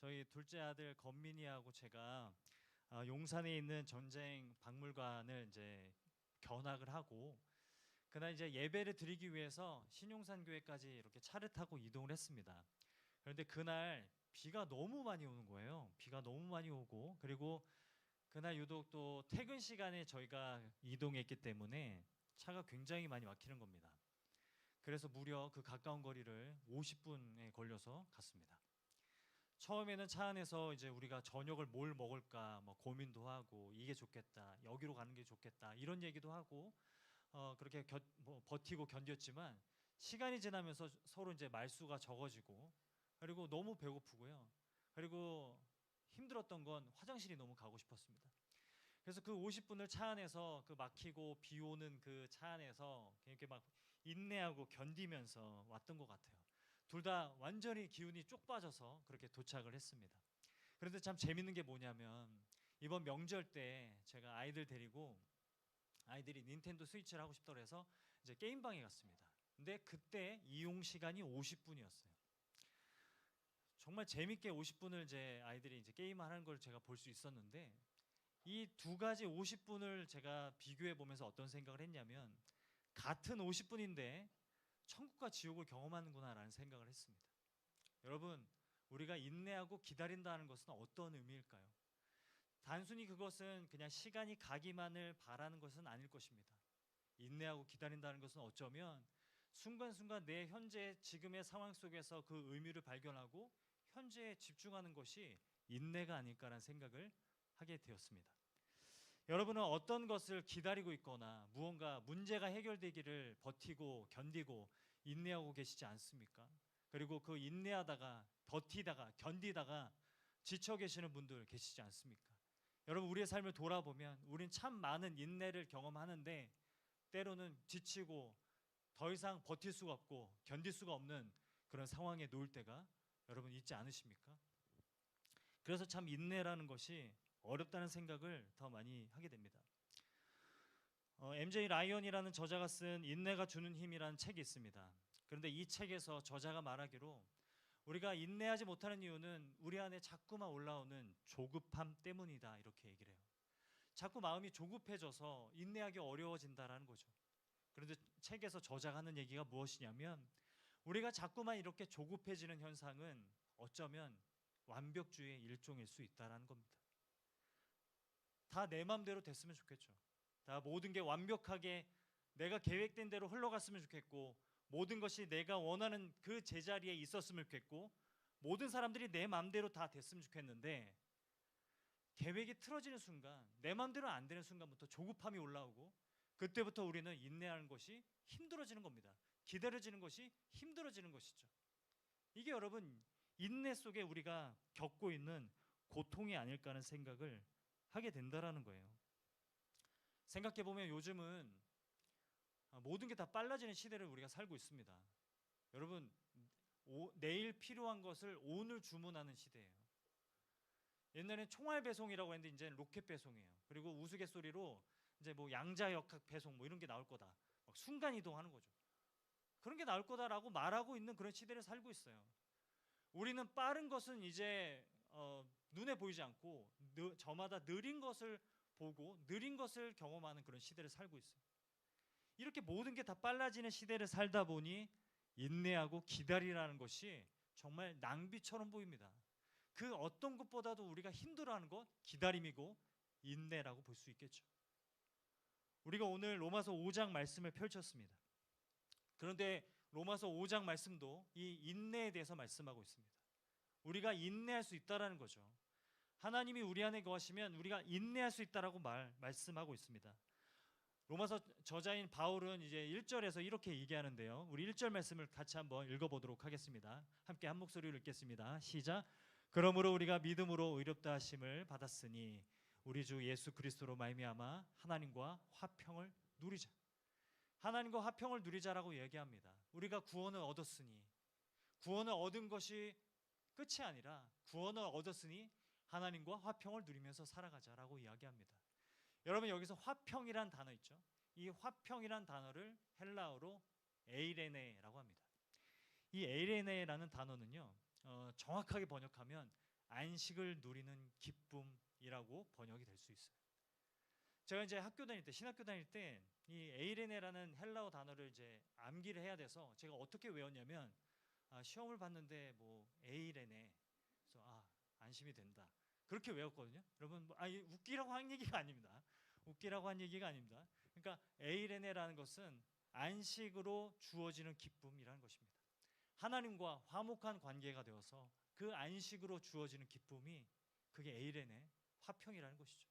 저희 둘째 아들 건민이하고 제가 용산에 있는 전쟁 박물관을 이제 견학을 하고 그날 이제 예배를 드리기 위해서 신용산 교회까지 이렇게 차를 타고 이동을 했습니다. 그런데 그날 비가 너무 많이 오는 거예요. 비가 너무 많이 오고 그리고 그날 유독 또 퇴근 시간에 저희가 이동했기 때문에 차가 굉장히 많이 막히는 겁니다. 그래서 무려 그 가까운 거리를 50분에 걸려서 갔습니다. 처음에는 차 안에서 이제 우리가 저녁을 뭘 먹을까 뭐 고민도 하고 이게 좋겠다, 여기로 가는 게 좋겠다 이런 얘기도 하고 그렇게 뭐 버티고 견뎠지만 시간이 지나면서 서로 이제 말수가 적어지고 그리고 너무 배고프고요. 그리고 힘들었던 건 화장실이 너무 가고 싶었습니다. 그래서 그 50분을 차 안에서 그 막히고 비 오는 그 차 안에서 이렇게 막 인내하고 견디면서 왔던 것 같아요. 둘 다 완전히 기운이 쪽 빠져서 그렇게 도착을 했습니다. 그런데 참 재밌는 게 뭐냐면 이번 명절 때 제가 아이들 데리고 아이들이 닌텐도 스위치를 하고 싶다고 해서 이제 게임방에 갔습니다. 근데 그때 이용 시간이 50분이었어요. 정말 재밌게 50분을 이제 아이들이 이제 게임하는 걸 제가 볼 수 있었는데 이 두 가지 50분을 제가 비교해 보면서 어떤 생각을 했냐면 같은 50분인데 천국과 지옥을 경험하는구나라는 생각을 했습니다. 여러분, 우리가 인내하고 기다린다는 것은 어떤 의미일까요? 단순히 그것은 그냥 시간이 가기만을 바라는 것은 아닐 것입니다. 인내하고 기다린다는 것은 어쩌면 순간순간 내 현재 지금의 상황 속에서 그 의미를 발견하고 현재에 집중하는 것이 인내가 아닐까라는 생각을 하게 되었습니다. 여러분은 어떤 것을 기다리고 있거나 무언가 문제가 해결되기를 버티고 견디고 인내하고 계시지 않습니까? 그리고 그 인내하다가 버티다가 견디다가 지쳐 계시는 분들 계시지 않습니까? 여러분, 우리의 삶을 돌아보면 우린 참 많은 인내를 경험하는데 때로는 지치고 더 이상 버틸 수가 없고 견딜 수가 없는 그런 상황에 놓일 때가 여러분 있지 않으십니까? 그래서 참 인내라는 것이 어렵다는 생각을 더 많이 하게 됩니다. MJ 라이언이라는 저자가 쓴 인내가 주는 힘이라는 책이 있습니다. 그런데 이 책에서 저자가 말하기로 우리가 인내하지 못하는 이유는 우리 안에 자꾸만 올라오는 조급함 때문이다 이렇게 얘기를 해요. 자꾸 마음이 조급해져서 인내하기 어려워진다라는 거죠. 그런데 책에서 저자가 하는 얘기가 무엇이냐면 우리가 자꾸만 이렇게 조급해지는 현상은 어쩌면 완벽주의의 일종일 수 있다라는 겁니다. 다 내 마음대로 됐으면 좋겠죠. 다 모든 게 완벽하게 내가 계획된 대로 흘러갔으면 좋겠고 모든 것이 내가 원하는 그 제자리에 있었으면 좋겠고 모든 사람들이 내 마음대로 다 됐으면 좋겠는데 계획이 틀어지는 순간 내 마음대로 안 되는 순간부터 조급함이 올라오고 그때부터 우리는 인내하는 것이 힘들어지는 겁니다. 기다려지는 것이 힘들어지는 것이죠. 이게 여러분 인내 속에 우리가 겪고 있는 고통이 아닐까 하는 생각을 하게 된다라는 거예요. 생각해 보면 요즘은 모든 게 다 빨라지는 시대를 우리가 살고 있습니다. 여러분 내일 필요한 것을 오늘 주문하는 시대예요. 옛날엔 총알 배송이라고 했는데 이제 로켓 배송이에요. 그리고 우스갯소리로 이제 뭐 양자역학 배송 뭐 이런 게 나올 거다. 막 순간 이동하는 거죠. 그런 게 나올 거다라고 말하고 있는 그런 시대를 살고 있어요. 우리는 빠른 것은 이제 눈에 보이지 않고 저마다 느린 것을 보고 느린 것을 경험하는 그런 시대를 살고 있어요. 이렇게 모든 게 다 빨라지는 시대를 살다 보니 인내하고 기다리라는 것이 정말 낭비처럼 보입니다. 그 어떤 것보다도 우리가 힘들어하는 것 기다림이고 인내라고 볼 수 있겠죠. 우리가 오늘 로마서 5장 말씀을 펼쳤습니다. 그런데 로마서 5장 말씀도 이 인내에 대해서 말씀하고 있습니다. 우리가 인내할 수 있다라는 거죠. 하나님이 우리 안에 거하시면 우리가 인내할 수 있다라고 말씀하고 있습니다. 로마서 저자인 바울은 이제 1절에서 이렇게 얘기하는데요. 우리 1절 말씀을 같이 한번 읽어보도록 하겠습니다. 함께 한 목소리로 읽겠습니다. 시작. 그러므로 우리가 믿음으로 의롭다 하심을 받았으니 우리 주 예수 그리스도로 말미암아 하나님과 화평을 누리자. 하나님과 화평을 누리자라고 얘기합니다. 우리가 구원을 얻었으니 구원을 얻은 것이 끝이 아니라 구원을 얻었으니 하나님과 화평을 누리면서 살아가자라고 이야기합니다. 여러분 여기서 화평이란 단어 있죠. 이 화평이란 단어를 헬라어로 에이레네라고 합니다. 이 에이레네라는 단어는요 정확하게 번역하면 안식을 누리는 기쁨이라고 번역이 될 수 있어요. 제가 이제 학교 다닐 때, 신학교 다닐 때 이 에이레네라는 헬라어 단어를 이제 암기를 해야 돼서 제가 어떻게 외웠냐면 시험을 봤는데 뭐 에이레네, 그래서 안심이 된다, 그렇게 외웠거든요. 여러분 웃기라고 한 얘기가 아닙니다. 웃기라고 한 얘기가 아닙니다. 그러니까 에이레네라는 것은 안식으로 주어지는 기쁨이라는 것입니다. 하나님과 화목한 관계가 되어서 그 안식으로 주어지는 기쁨이, 그게 에이레네, 화평이라는 것이죠.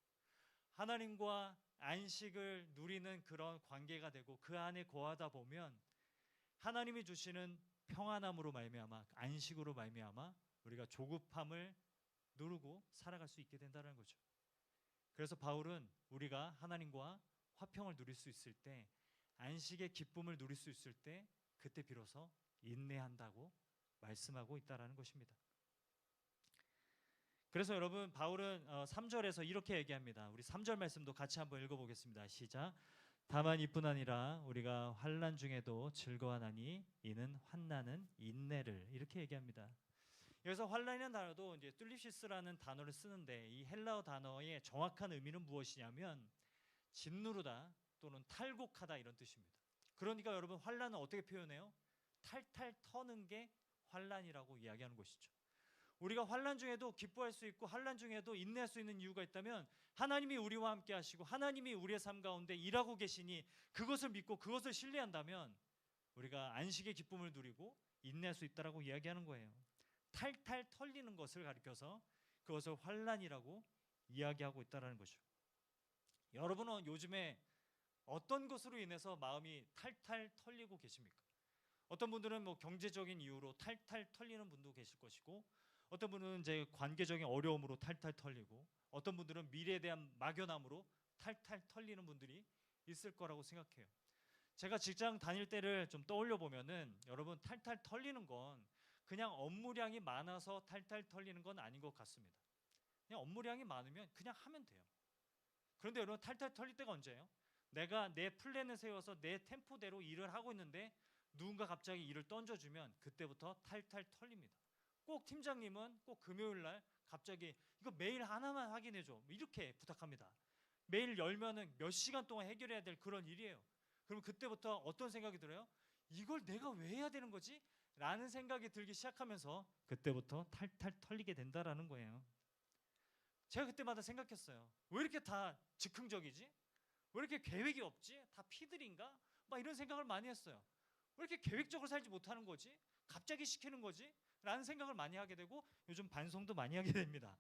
하나님과 안식을 누리는 그런 관계가 되고 그 안에 거하다 보면 하나님이 주시는 평안함으로 말미암아, 안식으로 말미암아 우리가 조급함을 누르고 살아갈 수 있게 된다는 거죠. 그래서 바울은 우리가 하나님과 화평을 누릴 수 있을 때, 안식의 기쁨을 누릴 수 있을 때, 그때 비로소 인내한다고 말씀하고 있다라는 것입니다. 그래서 여러분, 바울은 3절에서 이렇게 얘기합니다. 우리 3절 말씀도 같이 한번 읽어보겠습니다. 시작. 다만 이뿐 아니라 우리가 환난 중에도 즐거워하나니 이는 환난은 인내를, 이렇게 얘기합니다. 여기서 환난이라는 단어도 이제 뚫리시스라는 단어를 쓰는데, 이 헬라어 단어의 정확한 의미는 무엇이냐면 짓누르다 또는 탈곡하다, 이런 뜻입니다. 그러니까 여러분, 환난은 어떻게 표현해요? 탈탈 터는 게 환난이라고 이야기하는 것이죠. 우리가 환난 중에도 기뻐할 수 있고 환난 중에도 인내할 수 있는 이유가 있다면, 하나님이 우리와 함께 하시고 하나님이 우리의 삶 가운데 일하고 계시니 그것을 믿고 그것을 신뢰한다면 우리가 안식의 기쁨을 누리고 인내할 수 있다라고 이야기하는 거예요. 탈탈 털리는 것을 가리켜서 그것을 환난이라고 이야기하고 있다라는 거죠. 여러분은 요즘에 어떤 것으로 인해서 마음이 탈탈 털리고 계십니까? 어떤 분들은 뭐 경제적인 이유로 탈탈 털리는 분도 계실 것이고, 어떤 분은 이제 관계적인 어려움으로 탈탈 털리고, 어떤 분들은 미래에 대한 막연함으로 탈탈 털리는 분들이 있을 거라고 생각해요. 제가 직장 다닐 때를 좀 떠올려 보면은, 여러분, 탈탈 털리는 건 그냥 업무량이 많아서 탈탈 털리는 건 아닌 것 같습니다. 그냥 업무량이 많으면 그냥 하면 돼요. 그런데 여러분, 탈탈 털릴 때가 언제예요? 내가 내 플랜을 세워서 내 템포대로 일을 하고 있는데 누군가 갑자기 일을 던져주면 그때부터 탈탈 털립니다. 꼭 팀장님은 꼭 금요일날 갑자기 이거 메일 하나만 확인해줘, 이렇게 부탁합니다. 메일 열면은 몇 시간 동안 해결해야 될 그런 일이에요. 그럼 그때부터 어떤 생각이 들어요? 이걸 내가 왜 해야 되는 거지? 라는 생각이 들기 시작하면서 그때부터 탈탈 털리게 된다라는 거예요. 제가 그때마다 생각했어요. 왜 이렇게 다 즉흥적이지? 왜 이렇게 계획이 없지? 다 피들인가? 막 이런 생각을 많이 했어요. 왜 이렇게 계획적으로 살지 못하는 거지? 갑자기 시키는 거지? 라는 생각을 많이 하게 되고, 요즘 반성도 많이 하게 됩니다.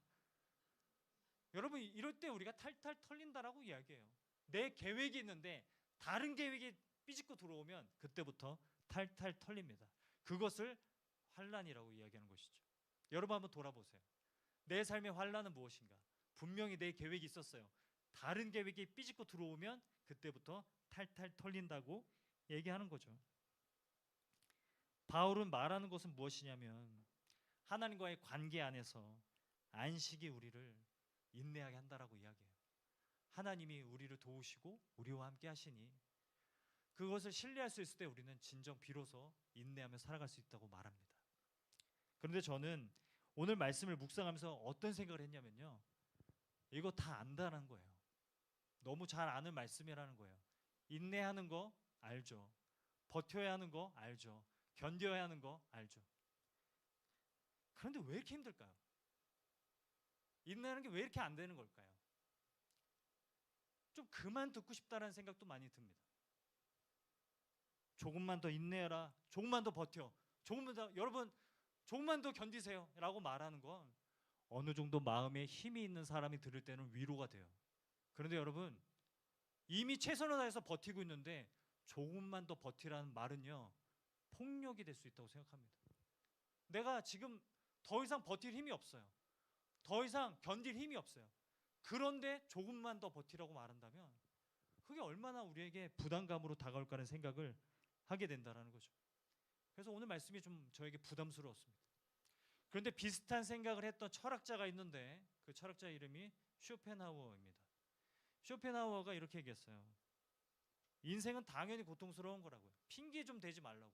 여러분, 이럴 때 우리가 탈탈 털린다라고 이야기해요. 내 계획이 있는데 다른 계획이 삐집고 들어오면 그때부터 탈탈 털립니다. 그것을 환난이라고 이야기하는 것이죠. 여러분, 한번 돌아보세요. 내 삶의 환난은 무엇인가? 분명히 내 계획이 있었어요. 다른 계획이 삐집고 들어오면 그때부터 탈탈 털린다고 얘기하는 거죠. 바울은 말하는 것은 무엇이냐면, 하나님과의 관계 안에서 안식이 우리를 인내하게 한다라고 이야기해요. 하나님이 우리를 도우시고 우리와 함께 하시니 그것을 신뢰할 수 있을 때 우리는 진정 비로소 인내하며 살아갈 수 있다고 말합니다. 그런데 저는 오늘 말씀을 묵상하면서 어떤 생각을 했냐면요, 이거 다 안다는 거예요. 너무 잘 아는 말씀이라는 거예요. 인내하는 거 알죠. 버텨야 하는 거 알죠. 견뎌야 하는 거 알죠. 그런데 왜 이렇게 힘들까요? 인내하는 게 왜 이렇게 안 되는 걸까요? 좀 그만 듣고 싶다는 생각도 많이 듭니다. 조금만 더 인내해라, 조금만 더 버텨, 조금만 더, 여러분 조금만 더 견디세요 라고 말하는 건 어느 정도 마음에 힘이 있는 사람이 들을 때는 위로가 돼요. 그런데 여러분, 이미 최선을 다해서 버티고 있는데 조금만 더 버티라는 말은요, 폭력이 될 수 있다고 생각합니다. 내가 지금 더 이상 버틸 힘이 없어요. 더 이상 견딜 힘이 없어요. 그런데 조금만 더 버티라고 말한다면 그게 얼마나 우리에게 부담감으로 다가올까라는 생각을 하게 된다는 거죠. 그래서 오늘 말씀이 좀 저에게 부담스러웠습니다. 그런데 비슷한 생각을 했던 철학자가 있는데 그 철학자 이름이 쇼펜하우어입니다. 쇼펜하우어가 이렇게 얘기했어요. 인생은 당연히 고통스러운 거라고요. 핑계 좀 대지 말라고.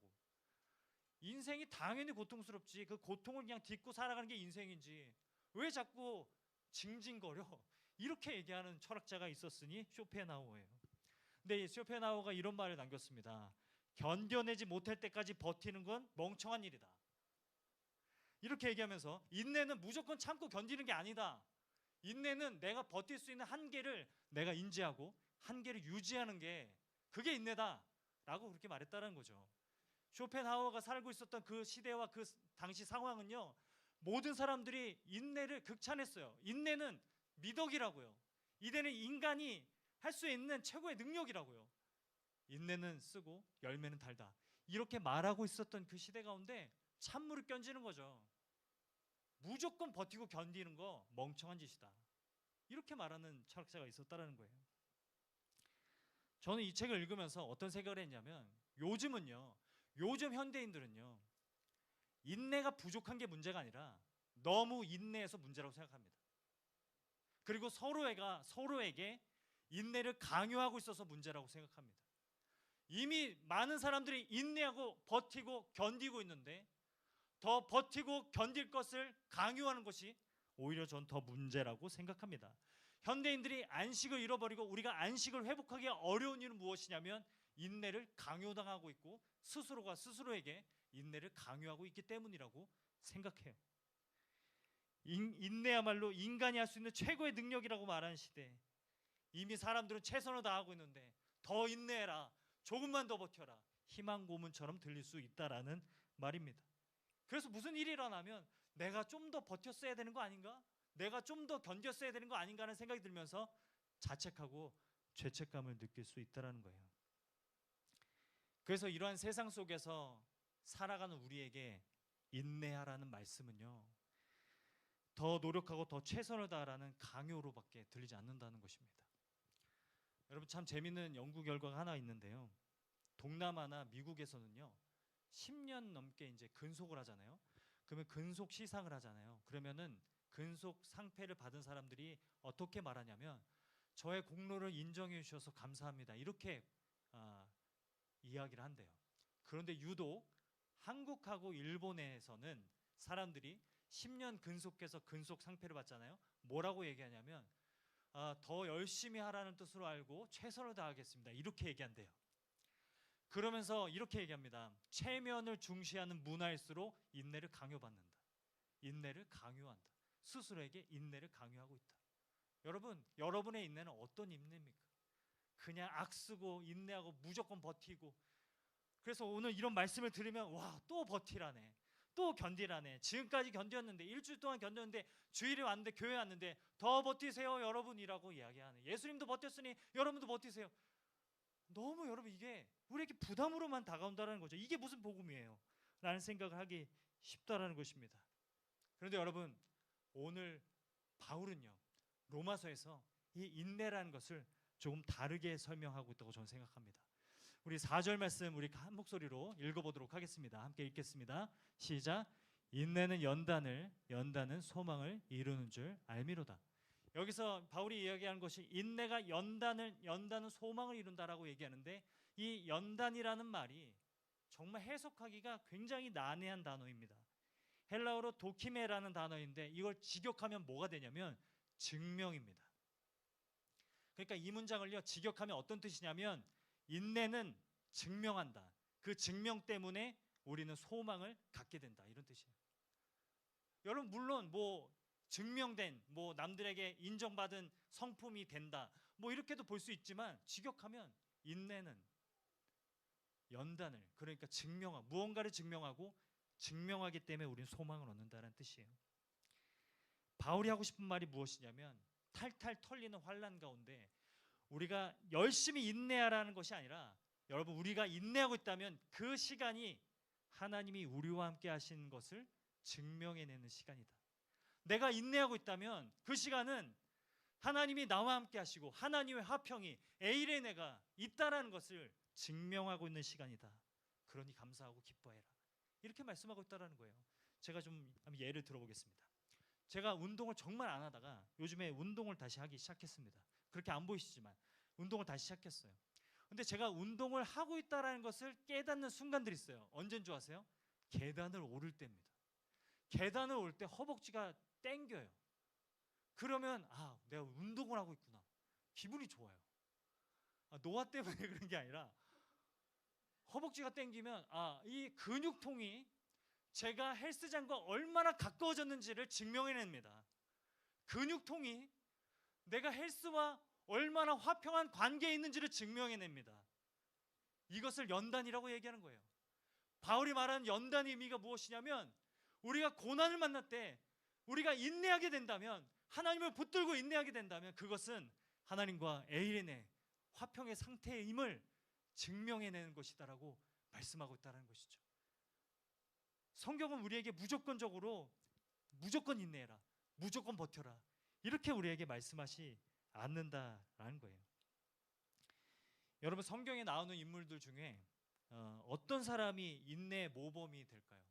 인생이 당연히 고통스럽지, 그 고통을 그냥 딛고 살아가는 게 인생인지 왜 자꾸 징징거려? 이렇게 얘기하는 철학자가 있었으니 쇼펜하우어예요. 근데 이 쇼펜하우어가 이런 말을 남겼습니다. 견뎌내지 못할 때까지 버티는 건 멍청한 일이다. 이렇게 얘기하면서 인내는 무조건 참고 견디는 게 아니다. 인내는 내가 버틸 수 있는 한계를 내가 인지하고 한계를 유지하는 게 그게 인내다 라고 그렇게 말했다는 거죠. 쇼펜하우어가 살고 있었던 그 시대와 그 당시 상황은요, 모든 사람들이 인내를 극찬했어요. 인내는 미덕이라고요. 인내는 인간이 할 수 있는 최고의 능력이라고요. 인내는 쓰고 열매는 달다, 이렇게 말하고 있었던 그 시대 가운데 찬물을 끼얹는 거죠. 무조건 버티고 견디는 거 멍청한 짓이다, 이렇게 말하는 철학자가 있었다는 거예요. 저는 이 책을 읽으면서 어떤 생각을 했냐면, 요즘 현대인들은요, 인내가 부족한 게 문제가 아니라 너무 인내해서 문제라고 생각합니다. 그리고 서로에게 인내를 강요하고 있어서 문제라고 생각합니다. 이미 많은 사람들이 인내하고 버티고 견디고 있는데 더 버티고 견딜 것을 강요하는 것이 오히려 전 더 문제라고 생각합니다. 현대인들이 안식을 잃어버리고 우리가 안식을 회복하기 어려운 이유는 무엇이냐면 인내를 강요당하고 있고 스스로가 스스로에게 인내를 강요하고 있기 때문이라고 생각해요. 인내야말로 인간이 할 수 있는 최고의 능력이라고 말하는 시대, 이미 사람들은 최선을 다하고 있는데 더 인내해라, 조금만 더 버텨라, 희망 고문처럼 들릴 수 있다라는 말입니다. 그래서 무슨 일이 일어나면 내가 좀 더 버텼어야 되는 거 아닌가? 내가 좀 더 견뎠어야 되는 거 아닌가 하는 생각이 들면서 자책하고 죄책감을 느낄 수 있다는 거예요. 그래서 이러한 세상 속에서 살아가는 우리에게 인내하라는 말씀은요, 더 노력하고 더 최선을 다하라는 강요로밖에 들리지 않는다는 것입니다. 여러분, 참 재밌는 연구 결과가 하나 있는데요, 동남아나 미국에서는요 10년 넘게 이제 근속을 하잖아요. 그러면 근속 시상을 하잖아요. 그러면은 근속 상패를 받은 사람들이 어떻게 말하냐면, 저의 공로를 인정해 주셔서 감사합니다, 이렇게 이야기를 한대요. 그런데 유독 한국하고 일본에서는 사람들이 10년 근속해서 근속 상패를 받잖아요. 뭐라고 얘기하냐면 더 열심히 하라는 뜻으로 알고 최선을 다하겠습니다, 이렇게 얘기한대요. 그러면서 이렇게 얘기합니다. 체면을 중시하는 문화일수록 인내를 강요받는다. 인내를 강요한다. 스스로에게 인내를 강요하고 있다. 여러분의 인내는 어떤 인내입니까? 그냥 악쓰고 인내하고 무조건 버티고, 그래서 오늘 이런 말씀을 들으면 와, 또 버티라네, 또 견디라네, 지금까지 견뎠는데, 일주일 동안 견뎠는데, 주일에 왔는데, 교회 왔는데 더 버티세요 여러분이라고 이야기하는, 예수님도 버텼으니 여러분도 버티세요. 너무 여러분 이게 우리에게 부담으로만 다가온다는 거죠. 이게 무슨 복음이에요 라는 생각을 하기 쉽다라는 것입니다. 그런데 여러분, 오늘 바울은요 로마서에서 이 인내라는 것을 조금 다르게 설명하고 있다고 저는 생각합니다. 우리 4절 말씀 우리 한 목소리로 읽어보도록 하겠습니다. 함께 읽겠습니다. 시작. 인내는 연단은 소망을 이루는 줄 알미로다. 여기서 바울이 이야기하는 것이 인내가 연단은 소망을 이룬다라고 얘기하는데, 이 연단이라는 말이 정말 해석하기가 굉장히 난해한 단어입니다. 헬라어로 도키메라는 단어인데, 이걸 직역하면 뭐가 되냐면 증명입니다. 그러니까 이 문장을요 직역하면 어떤 뜻이냐면, 인내는 증명한다, 그 증명 때문에 우리는 소망을 갖게 된다, 이런 뜻이에요. 여러분, 물론 증명된 남들에게 인정받은 성품이 된다, 이렇게도 볼 수 있지만, 직역하면 인내는 연단을, 그러니까 무언가를 증명하고 증명하기 때문에 우리는 소망을 얻는다는 뜻이에요. 바울이 하고 싶은 말이 무엇이냐면, 탈탈 털리는 환난 가운데 우리가 열심히 인내하라는 것이 아니라, 여러분, 우리가 인내하고 있다면 그 시간이 하나님이 우리와 함께 하신 것을 증명해내는 시간이다. 내가 인내하고 있다면 그 시간은 하나님이 나와 함께 하시고 하나님의 화평이 A의 내가 있다라는 것을 증명하고 있는 시간이다. 그러니 감사하고 기뻐해라, 이렇게 말씀하고 있다는 거예요. 제가 좀 예를 들어보겠습니다. 제가 운동을 정말 안 하다가 요즘에 운동을 다시 하기 시작했습니다. 그렇게 안 보이시지만 운동을 다시 시작했어요. 근데 제가 운동을 하고 있다는 것을 깨닫는 순간들이 있어요. 언제인 줄 아세요? 계단을 오를 때입니다. 계단을 올 때 허벅지가 땡겨요. 그러면 내가 운동을 하고 있구나. 기분이 좋아요. 노화 때문에 그런 게 아니라 허벅지가 땡기면 이 근육통이 제가 헬스장과 얼마나 가까워졌는지를 증명해냅니다. 근육통이 내가 헬스와 얼마나 화평한 관계에 있는지를 증명해냅니다. 이것을 연단이라고 얘기하는 거예요. 바울이 말하는 연단의 의미가 무엇이냐면 우리가 고난을 만날 때 우리가 인내하게 된다면, 하나님을 붙들고 인내하게 된다면 그것은 하나님과 에일의 화평의 상태임을 증명해내는 것이다라고 말씀하고 있다는 것이죠. 성경은 우리에게 무조건적으로 무조건 인내해라, 무조건 버텨라, 이렇게 우리에게 말씀하지 않는다라는 거예요. 여러분, 성경에 나오는 인물들 중에 어떤 사람이 인내의 모범이 될까요?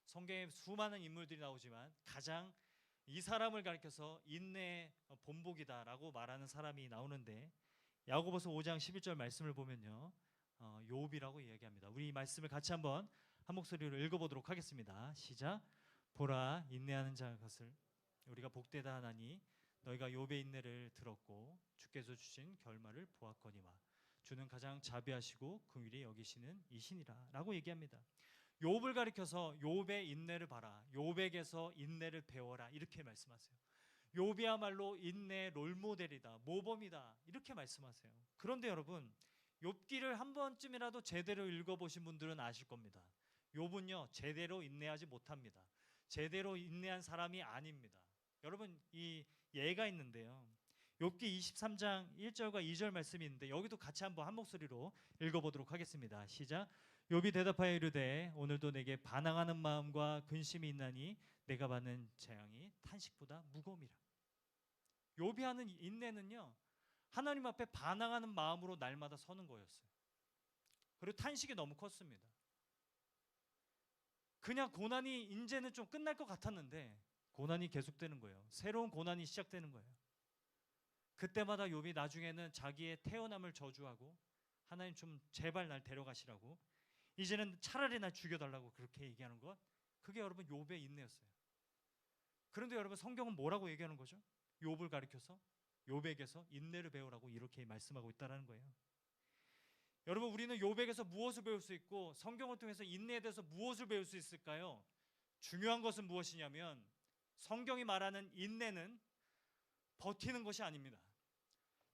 성경에 수많은 인물들이 나오지만 가장 이 사람을 가리켜서 인내의 본보기다라고 말하는 사람이 나오는데, 야고보서 5장 11절 말씀을 보면요, 욥이라고 이야기합니다. 우리 이 말씀을 같이 한번 한 목소리로 읽어보도록 하겠습니다. 시작. 보라, 인내하는 자 것을 우리가 복되다 하나니 너희가 욥의 인내를 들었고 주께서 주신 결말을 보았거니와 주는 가장 자비하시고 긍휼히 여기시는 이시니라 라고 얘기합니다. 욥을 가리켜서 욥의 인내를 봐라, 욥에게서 인내를 배워라, 이렇게 말씀하세요. 욥이야말로 인내의 롤모델이다, 모범이다, 이렇게 말씀하세요. 그런데 여러분, 욥기를 한 번쯤이라도 제대로 읽어보신 분들은 아실 겁니다. 욥은요, 제대로 인내하지 못합니다. 제대로 인내한 사람이 아닙니다. 여러분, 이 예가 있는데요, 욥기 23장 1절과 2절 말씀이 있는데 여기도 같이 한번 한 목소리로 읽어보도록 하겠습니다. 시작. 욥이 대답하여 이르되 오늘도 내게 반항하는 마음과 근심이 있나니 내가 받는 재앙이 탄식보다 무거움이라. 욥이 하는 인내는요, 하나님 앞에 반항하는 마음으로 날마다 서는 거였어요. 그리고 탄식이 너무 컸습니다. 그냥 고난이 이제는 좀 끝날 것 같았는데 고난이 계속되는 거예요. 새로운 고난이 시작되는 거예요. 그때마다 욥이 나중에는 자기의 태어남을 저주하고 하나님 좀 제발 날 데려가시라고, 이제는 차라리 날 죽여달라고 그렇게 얘기하는 것, 그게 여러분 욥의 인내였어요. 그런데 여러분, 성경은 뭐라고 얘기하는 거죠? 욥을 가리켜서 욥에게서 인내를 배우라고 이렇게 말씀하고 있다는 거예요. 여러분, 우리는 욥에게서 무엇을 배울 수 있고 성경을 통해서 인내에 대해서 무엇을 배울 수 있을까요? 중요한 것은 무엇이냐면 성경이 말하는 인내는 버티는 것이 아닙니다.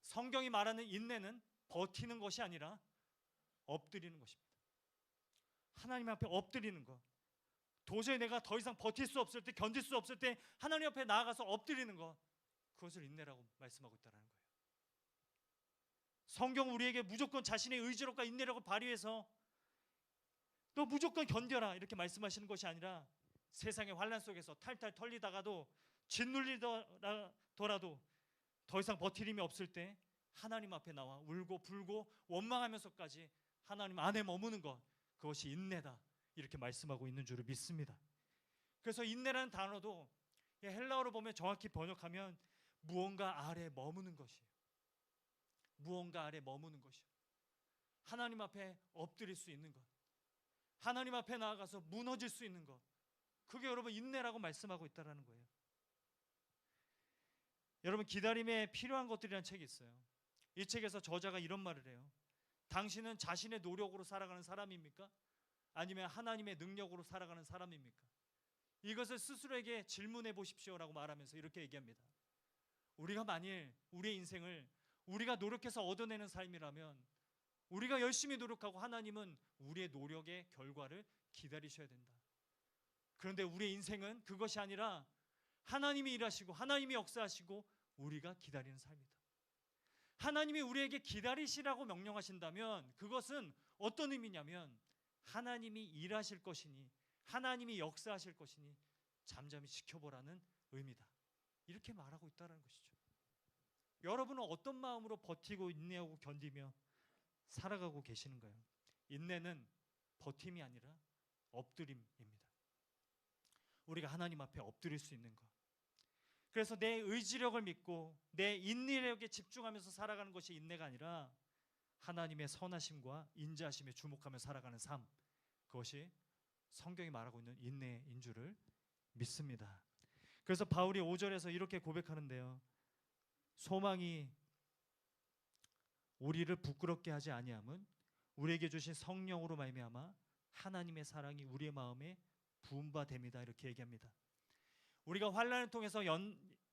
성경이 말하는 인내는 버티는 것이 아니라 엎드리는 것입니다. 하나님 앞에 엎드리는 것. 도저히 내가 더 이상 버틸 수 없을 때, 견딜 수 없을 때 하나님 앞에 나아가서 엎드리는 것, 그것을 인내라고 말씀하고 있다는 거예요. 성경은 우리에게 무조건 자신의 의지력과 인내력을 발휘해서 너 무조건 견뎌라 이렇게 말씀하시는 것이 아니라, 세상의 환난 속에서 탈탈 털리다가도 짓눌리더라도 더 이상 버틸 힘이 없을 때 하나님 앞에 나와 울고 불고 원망하면서까지 하나님 안에 머무는 것, 그것이 인내다, 이렇게 말씀하고 있는 줄을 믿습니다. 그래서 인내라는 단어도 헬라어로 보면 정확히 번역하면 무언가 아래 머무는 것이에요. 무언가 아래 머무는 것이요, 하나님 앞에 엎드릴 수 있는 것, 하나님 앞에 나아가서 무너질 수 있는 것, 그게 여러분 인내라고 말씀하고 있다는 거예요. 여러분, 기다림에 필요한 것들이라는 책이 있어요. 이 책에서 저자가 이런 말을 해요. 당신은 자신의 노력으로 살아가는 사람입니까? 아니면 하나님의 능력으로 살아가는 사람입니까? 이것을 스스로에게 질문해 보십시오라고 말하면서 이렇게 얘기합니다. 우리가 만일 우리의 인생을 우리가 노력해서 얻어내는 삶이라면 우리가 열심히 노력하고 하나님은 우리의 노력의 결과를 기다리셔야 된다. 그런데 우리의 인생은 그것이 아니라 하나님이 일하시고 하나님이 역사하시고 우리가 기다리는 삶이다. 하나님이 우리에게 기다리시라고 명령하신다면 그것은 어떤 의미냐면 하나님이 일하실 것이니, 하나님이 역사하실 것이니 잠잠히 지켜보라는 의미다, 이렇게 말하고 있다는 것이죠. 여러분은 어떤 마음으로 버티고 인내하고 견디며 살아가고 계시는가요? 인내는 버팀이 아니라 엎드림입니다. 우리가 하나님 앞에 엎드릴 수 있는 것, 그래서 내 의지력을 믿고 내 인내력에 집중하면서 살아가는 것이 인내가 아니라 하나님의 선하심과 인자하심에 주목하며 살아가는 삶, 그것이 성경이 말하고 있는 인내인 줄을 믿습니다. 그래서 바울이 5절에서 이렇게 고백하는데요. 소망이 우리를 부끄럽게 하지 아니함은 우리에게 주신 성령으로 말미암아 하나님의 사랑이 우리의 마음에 부은 바 됨이다. 이렇게 얘기합니다. 우리가 환난을 통해서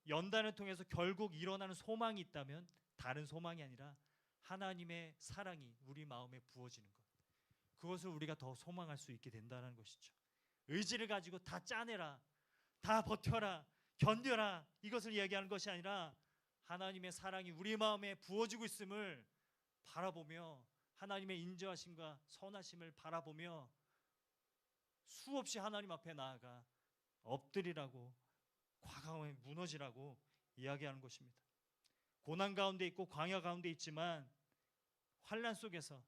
연단을 통해서 결국 일어나는 소망이 있다면 다른 소망이 아니라 하나님의 사랑이 우리 마음에 부어지는 것, 그것을 우리가 더 소망할 수 있게 된다는 것이죠. 의지를 가지고 다 짜내라, 다 버텨라, 견뎌라, 이것을 이야기하는 것이 아니라 하나님의 사랑이 우리 마음에 부어지고 있음을 바라보며 하나님의 인자하심과 선하심을 바라보며 수없이 하나님 앞에 나아가 엎드리라고, 과감하게 무너지라고 이야기하는 것입니다. 고난 가운데 있고 광야 가운데 있지만 환난 속에서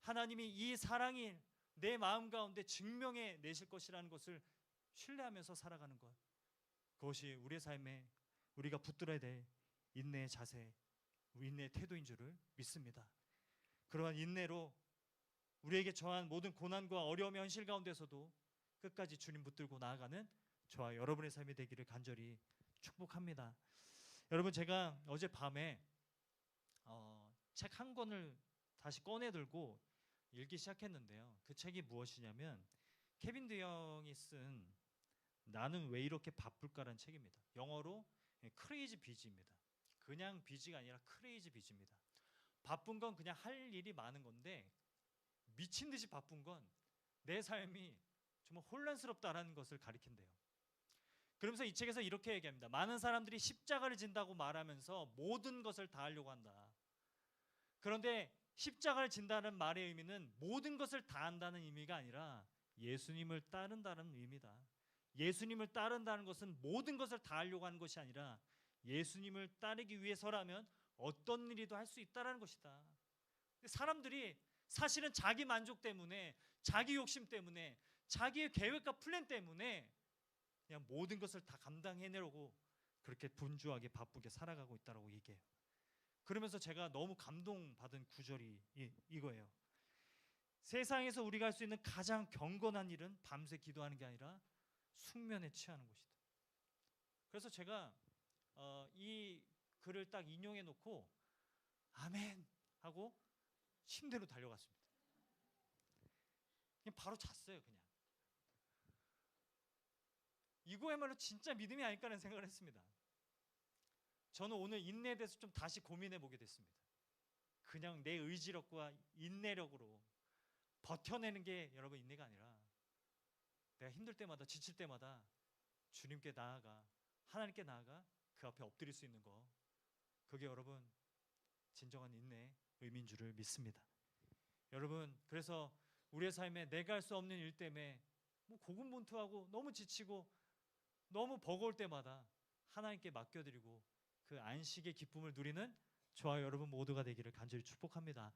하나님이 이 사랑이 내 마음 가운데 증명해 내실 것이라는 것을 신뢰하면서 살아가는 것, 그것이 우리의 삶에 우리가 붙들어야 될 인내의 자세, 인내의 태도인 줄을 믿습니다. 그러한 인내로 우리에게 처한 모든 고난과 어려움의 현실 가운데서도 끝까지 주님 붙들고 나아가는 저와 여러분의 삶이 되기를 간절히 축복합니다. 여러분, 제가 어젯밤에 책 한 권을 다시 꺼내 들고 읽기 시작했는데요. 그 책이 무엇이냐면 케빈 드영이 쓴 나는 왜 이렇게 바쁠까라는 책입니다. 영어로 크레이지 비지입니다. 그냥 비지가 아니라 크레이지 비지입니다. 바쁜 건 그냥 할 일이 많은 건데 미친 듯이 바쁜 건 내 삶이 정말 혼란스럽다라는 것을 가리킨대요. 그러면서 이 책에서 이렇게 얘기합니다. 많은 사람들이 십자가를 진다고 말하면서 모든 것을 다 하려고 한다. 그런데 십자가를 진다는 말의 의미는 모든 것을 다 한다는 의미가 아니라 예수님을 따른다는 의미다. 예수님을 따른다는 것은 모든 것을 다 하려고 하는 것이 아니라 예수님을 따르기 위해서라면 어떤 일이도 할 수 있다는 것이다. 사람들이 사실은 자기 만족 때문에, 자기 욕심 때문에, 자기의 계획과 플랜 때문에 그냥 모든 것을 다 감당해내려고 그렇게 분주하게 바쁘게 살아가고 있다고 얘기해요. 그러면서 제가 너무 감동받은 구절이 이거예요. 세상에서 우리가 할 수 있는 가장 경건한 일은 밤새 기도하는 게 아니라 숙면에 취하는 것이다. 그래서 제가 이 글을 딱 인용해 놓고 아멘 하고 침대로 달려갔습니다. 그냥 바로 잤어요. 그냥 이거야말로 진짜 믿음이 아닐까라는 생각을 했습니다. 저는 오늘 인내에 대해서 좀 다시 고민해 보게 됐습니다. 그냥 내 의지력과 인내력으로 버텨내는 게 여러분 인내가 아니라 내가 힘들 때마다, 지칠 때마다 주님께 나아가, 하나님께 나아가 그 앞에 엎드릴 수 있는 거, 그게 여러분 진정한 인내의 의미인 줄을 믿습니다. 여러분, 그래서 우리의 삶에 내가 할 수 없는 일 때문에 고군분투하고 너무 지치고 너무 버거울 때마다 하나님께 맡겨드리고 그 안식의 기쁨을 누리는 저와 여러분 모두가 되기를 간절히 축복합니다.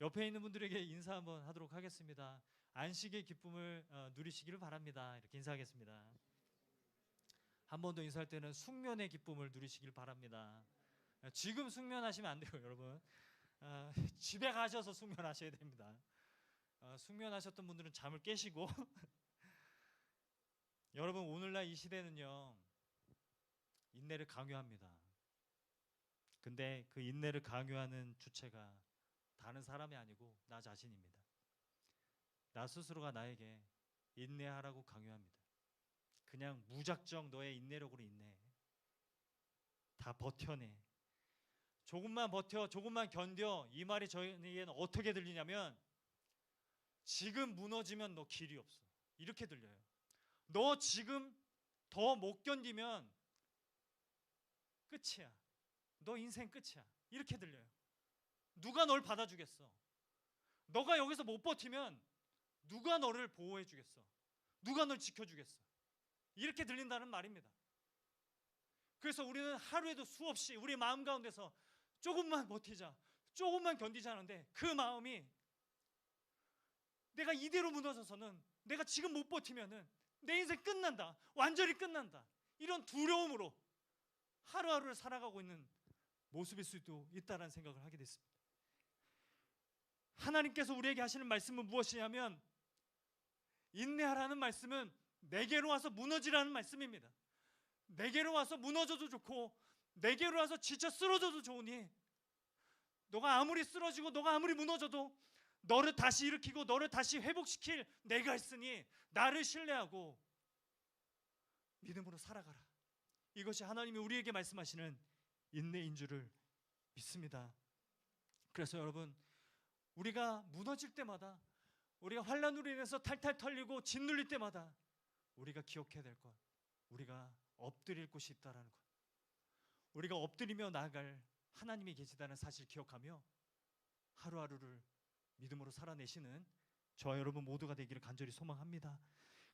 옆에 있는 분들에게 인사 한번 하도록 하겠습니다. 안식의 기쁨을 누리시기를 바랍니다. 이렇게 인사하겠습니다. 한 번 더 인사할 때는 숙면의 기쁨을 누리시길 바랍니다. 지금 숙면하시면 안 돼요, 여러분. 집에 가셔서 숙면하셔야 됩니다. 숙면하셨던 분들은 잠을 깨시고 여러분, 오늘날 이 시대는요 인내를 강요합니다. 근데 그 인내를 강요하는 주체가 다른 사람이 아니고 나 자신입니다. 나 스스로가 나에게 인내하라고 강요합니다. 그냥 무작정 너의 인내력으로 인내해. 다 버텨내. 조금만 버텨, 조금만 견뎌. 이 말이 저희에게는 어떻게 들리냐면 지금 무너지면 너 길이 없어. 이렇게 들려요. 너 지금 더 못 견디면 끝이야. 너 인생 끝이야. 이렇게 들려요. 누가 널 받아주겠어? 너가 여기서 못 버티면 누가 너를 보호해 주겠어? 누가 널 지켜주겠어? 이렇게 들린다는 말입니다. 그래서 우리는 하루에도 수없이 우리 마음 가운데서 조금만 버티자, 조금만 견디자 하는데 그 마음이 내가 이대로 무너져서는, 내가 지금 못 버티면은 내 인생 끝난다, 완전히 끝난다, 이런 두려움으로 하루하루를 살아가고 있는 모습일 수도 있다는 생각을 하게 됐습니다. 하나님께서 우리에게 하시는 말씀은 무엇이냐면 인내하라는 말씀은 내게로 와서 무너지라는 말씀입니다. 내게로 와서 무너져도 좋고 내게로 와서 지쳐 쓰러져도 좋으니 너가 아무리 쓰러지고 너가 아무리 무너져도 너를 다시 일으키고 너를 다시 회복시킬 내가 있으니 나를 신뢰하고 믿음으로 살아가라. 이것이 하나님이 우리에게 말씀하시는 인내인 줄을 믿습니다. 그래서 여러분, 우리가 무너질 때마다, 우리가 환난으로 인해서 탈탈 털리고 짓눌릴 때마다 우리가 기억해야 될 것, 우리가 엎드릴 곳이 있다는 것, 우리가 엎드리며 나아갈 하나님이 계시다는 사실 기억하며 하루하루를 믿음으로 살아내시는 저와 여러분 모두가 되기를 간절히 소망합니다.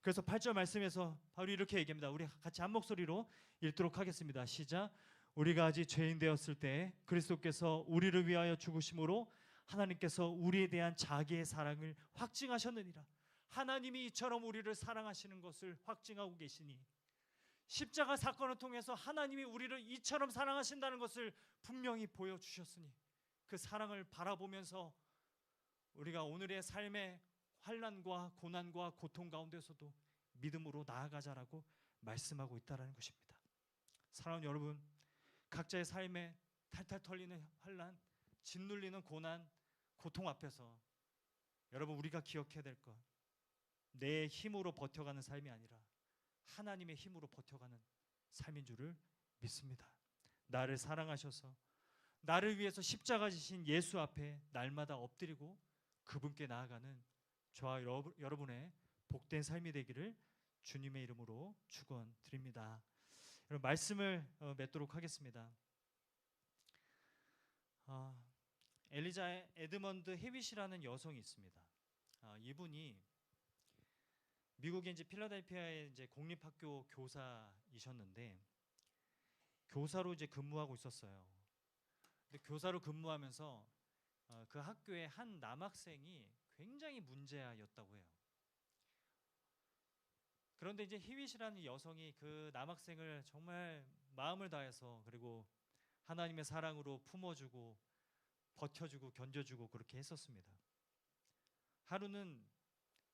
그래서 8절 말씀에서 바로 이렇게 얘기합니다. 우리 같이 한 목소리로 읽도록 하겠습니다. 시작. 우리가 아직 죄인 되었을 때 그리스도께서 우리를 위하여 죽으심으로 하나님께서 우리에 대한 자기의 사랑을 확증하셨느니라. 하나님이 이처럼 우리를 사랑하시는 것을 확증하고 계시니, 십자가 사건을 통해서 하나님이 우리를 이처럼 사랑하신다는 것을 분명히 보여주셨으니, 그 사랑을 바라보면서 우리가 오늘의 삶의 환난과 고난과 고통 가운데서도 믿음으로 나아가자라고 말씀하고 있다는 것입니다. 사랑하는 여러분, 각자의 삶에 탈탈 털리는 환난, 짓눌리는 고난, 고통 앞에서 여러분, 우리가 기억해야 될 것, 내 힘으로 버텨가는 삶이 아니라 하나님의 힘으로 버텨가는 삶인 줄을 믿습니다. 나를 사랑하셔서 나를 위해서 십자가 지신 예수 앞에 날마다 엎드리고 그분께 나아가는 저와 여러분의 복된 삶이 되기를 주님의 이름으로 축원드립니다. 여러분, 말씀을 맺도록 하겠습니다. 엘리자 에드먼드 해윗이라는 여성이 있습니다. 이분이 미국의 이제 필라델피아의 이제 공립학교 교사이셨는데, 교사로 이제 근무하고 있었어요. 근데 교사로 근무하면서 그 학교의 한 남학생이 굉장히 문제아였다고 해요. 그런데 이제 히윗이라는 여성이 그 남학생을 정말 마음을 다해서, 그리고 하나님의 사랑으로 품어주고 버텨주고 견뎌주고 그렇게 했었습니다. 하루는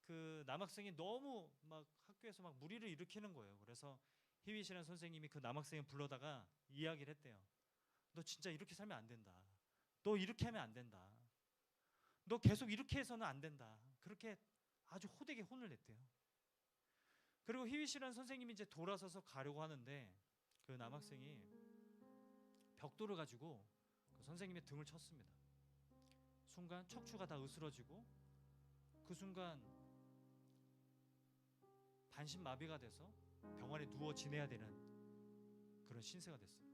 그 남학생이 너무 막 학교에서 막 무리를 일으키는 거예요. 그래서 히윗이라는 선생님이 그 남학생을 불러다가 이야기를 했대요. 너 진짜 이렇게 살면 안 된다. 너 이렇게 하면 안 된다. 너 계속 이렇게 해서는 안 된다. 그렇게 아주 호되게 혼을 냈대요. 그리고 히윗이라는 선생님이 이제 돌아서서 가려고 하는데 그 남학생이 벽돌을 가지고 그 선생님의 등을 쳤습니다. 순간 척추가 다 으스러지고 그 순간 반신마비가 돼서 병원에 누워 지내야 되는 그런 신세가 됐어요.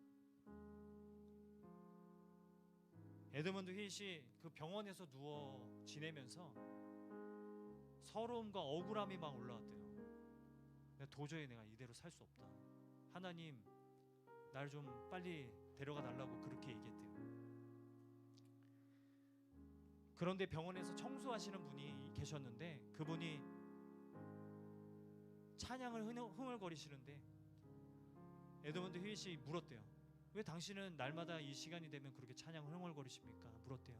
에드먼드 휘잇이 그 병원에서 누워 지내면서 서러움과 억울함이 막 올라왔대요. 도저히 내가 이대로 살 수 없다. 하나님, 날 좀 빨리 데려가 달라고 그렇게 얘기했대요. 그런데 병원에서 청소하시는 분이 계셨는데 그분이 찬양을 흥얼거리시는데 에드먼드 휘잇이 물었대요. 왜 당신은 날마다 이 시간이 되면 그렇게 찬양을 흥얼거리십니까? 물었대요.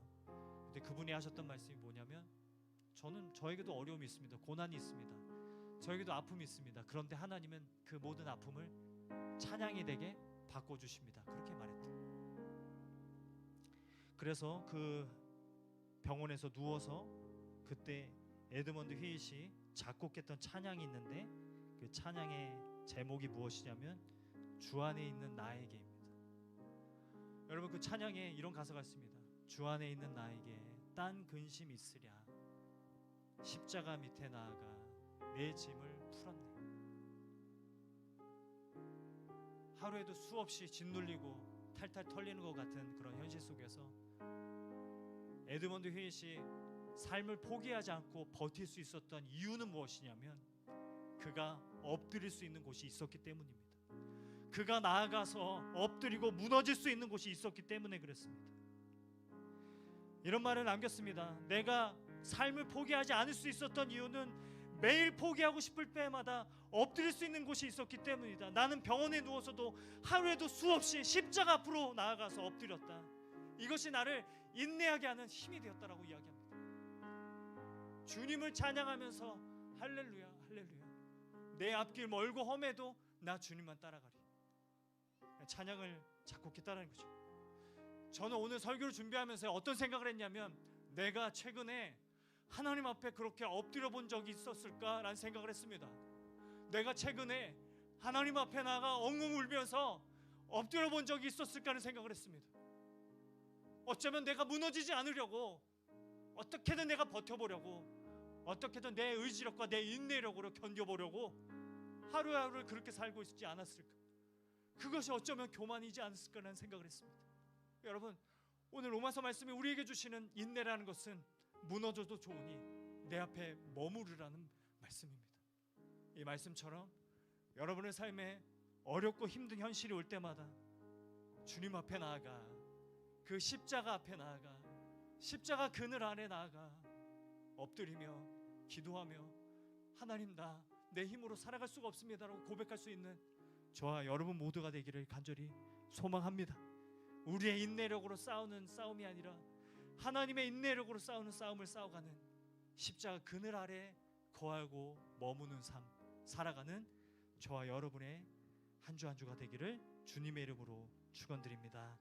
근데 그분이 하셨던 말씀이 뭐냐면, 저에게도 어려움이 있습니다. 고난이 있습니다. 저에게도 아픔이 있습니다. 그런데 하나님은 그 모든 아픔을 찬양이 되게 바꿔주십니다. 그렇게 말했대요. 그래서 그 병원에서 누워서 그때 에드먼드 휘잇이 작곡했던 찬양이 있는데 그 찬양의 제목이 무엇이냐면 주 안에 있는 나에게입니다. 여러분, 그 찬양에 이런 가사가 있습니다. 주 안에 있는 나에게 딴 근심 있으랴 십자가 밑에 나아가 내 짐을 풀었네. 하루에도 수없이 짓눌리고 탈탈 털리는 것 같은 그런 현실 속에서 에드먼드 휘잇이 삶을 포기하지 않고 버틸 수 있었던 이유는 무엇이냐면 그가 엎드릴 수 있는 곳이 있었기 때문입니다. 그가 나아가서 엎드리고 무너질 수 있는 곳이 있었기 때문에 그랬습니다. 이런 말을 남겼습니다. 내가 삶을 포기하지 않을 수 있었던 이유는 매일 포기하고 싶을 때마다 엎드릴 수 있는 곳이 있었기 때문이다. 나는 병원에 누워서도 하루에도 수없이 십자가 앞으로 나아가서 엎드렸다. 이것이 나를 인내하게 하는 힘이 되었다라고 이야기합니다. 주님을 찬양하면서 할렐루야 할렐루야, 내 앞길 멀고 험해도 나 주님만 따라가리. 찬양을 작곡했다는 거죠. 저는 오늘 설교를 준비하면서 어떤 생각을 했냐면, 내가 최근에 하나님 앞에 그렇게 엎드려 본 적이 있었을까라는 생각을 했습니다. 내가 최근에 하나님 앞에 나가 엉엉 울면서 엎드려 본 적이 있었을까 하는 생각을 했습니다. 어쩌면 내가 무너지지 않으려고, 어떻게든 내가 버텨보려고, 어떻게든 내 의지력과 내 인내력으로 견뎌보려고 하루하루를 그렇게 살고 있지 않았을까. 그것이 어쩌면 교만이지 않았을까라는 생각을 했습니다. 여러분, 오늘 로마서 말씀이 우리에게 주시는 인내라는 것은 무너져도 좋으니 내 앞에 머무르라는 말씀입니다. 이 말씀처럼 여러분의 삶에 어렵고 힘든 현실이 올 때마다 주님 앞에 나아가, 그 십자가 앞에 나아가, 십자가 그늘 아래 나아가 엎드리며 기도하며, 하나님, 나 내 힘으로 살아갈 수가 없습니다라고 고백할 수 있는 저와 여러분 모두가 되기를 간절히 소망합니다. 우리의 인내력으로 싸우는 싸움이 아니라 하나님의 인내력으로 싸우는 싸움을 싸워가는, 십자가 그늘 아래 거하고 머무는 삶 살아가는 저와 여러분의 한 주 한 주가 되기를 주님의 이름으로 축원드립니다.